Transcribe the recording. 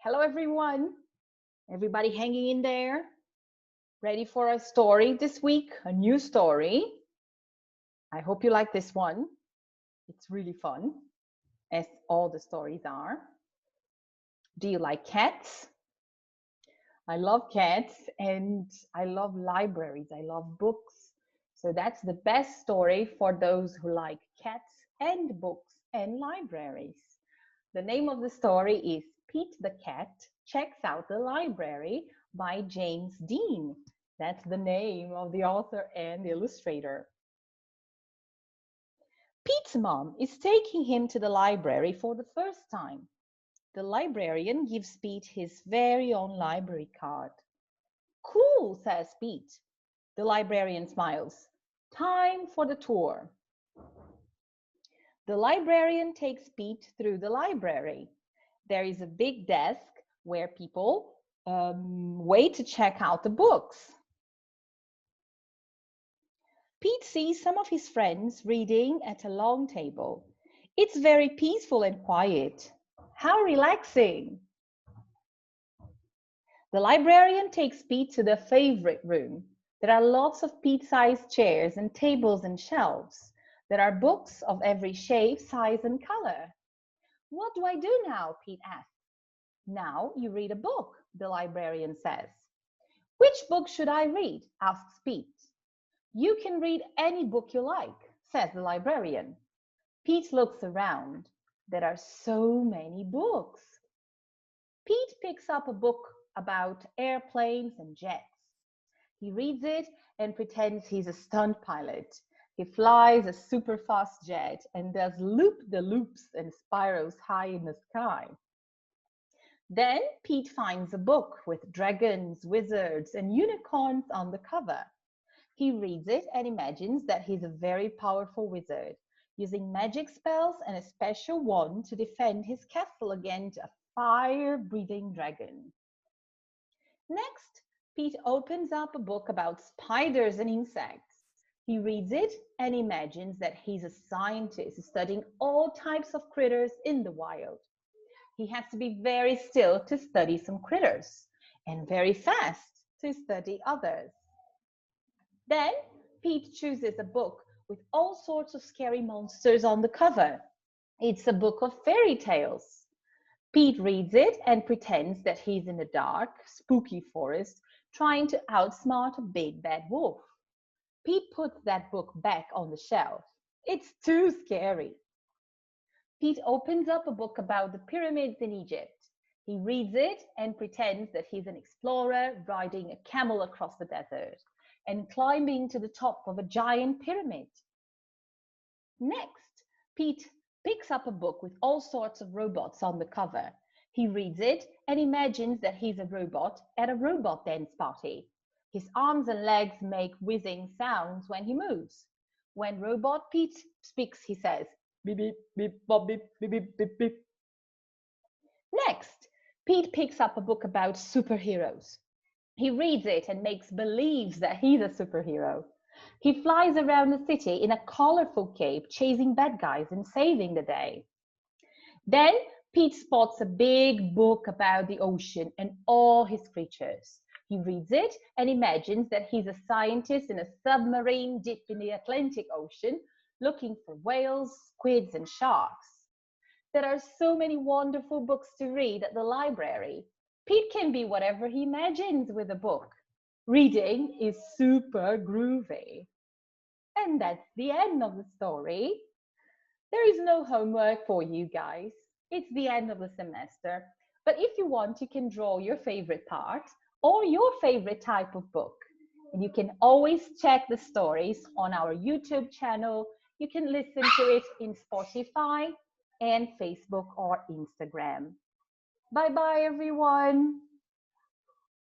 Hello, everyone. Everybody hanging in there? Ready for a story this week? A new story. I hope you like this one. It's really fun, as all the stories are. Do you like cats? I love cats and I love libraries. I love books. So that's the best story for those who like cats and books and libraries. The name of the story is Pete the Cat Checks Out the Library by James Dean. That's the name of the author and illustrator. Pete's mom is taking him to the library for the first time. The librarian gives Pete his very own library card. Cool, says Pete. The librarian smiles. Time for the tour. The librarian takes Pete through the library. There is a big desk where people wait to check out the books. Pete sees some of his friends reading at a long table. It's very peaceful and quiet. How relaxing! The librarian takes Pete to the favorite room. There are lots of Pete-sized chairs and tables and shelves. There are books of every shape, size, and color. What do I do now? Pete asks. Now you read a book, the librarian says. Which book should I read? Asks Pete. You can read any book you like, says the librarian. Pete looks around. There are so many books. Pete picks up a book about airplanes and jets. He reads it and pretends he's a stunt pilot. He flies a super fast jet and does loop-the-loops and spirals high in the sky. Then Pete finds a book with dragons, wizards, and unicorns on the cover. He reads it and imagines that he's a very powerful wizard, using magic spells and a special wand to defend his castle against a fire-breathing dragon. Next, Pete opens up a book about spiders and insects. He reads it and imagines that he's a scientist studying all types of critters in the wild. He has to be very still to study some critters and very fast to study others. Then Pete chooses a book with all sorts of scary monsters on the cover. It's a book of fairy tales. Pete reads it and pretends that he's in a dark, spooky forest trying to outsmart a big bad wolf. Pete puts that book back on the shelf. It's too scary. Pete opens up a book about the pyramids in Egypt. He reads it and pretends that he's an explorer riding a camel across the desert and climbing to the top of a giant pyramid. Next, Pete picks up a book with all sorts of robots on the cover. He reads it and imagines that he's a robot at a robot dance party. His arms and legs make whizzing sounds when he moves. When robot Pete speaks, he says, beep, beep, beep, bop, beep, beep, beep, beep, beep. Next, Pete picks up a book about superheroes. He reads it and makes believes that he's a superhero. He flies around the city in a colorful cape, chasing bad guys and saving the day. Then Pete spots a big book about the ocean and all his creatures. He reads it and imagines that he's a scientist in a submarine deep in the Atlantic Ocean, looking for whales, squids, and sharks. There are so many wonderful books to read at the library. Pete can be whatever he imagines with a book. Reading is super groovy. And that's the end of the story. There is no homework for you guys. It's the end of the semester. But if you want, you can draw your favorite part or your favorite type of book. And you can always check the stories on our YouTube channel. You can listen to it in Spotify and Facebook or Instagram. Bye-bye, everyone.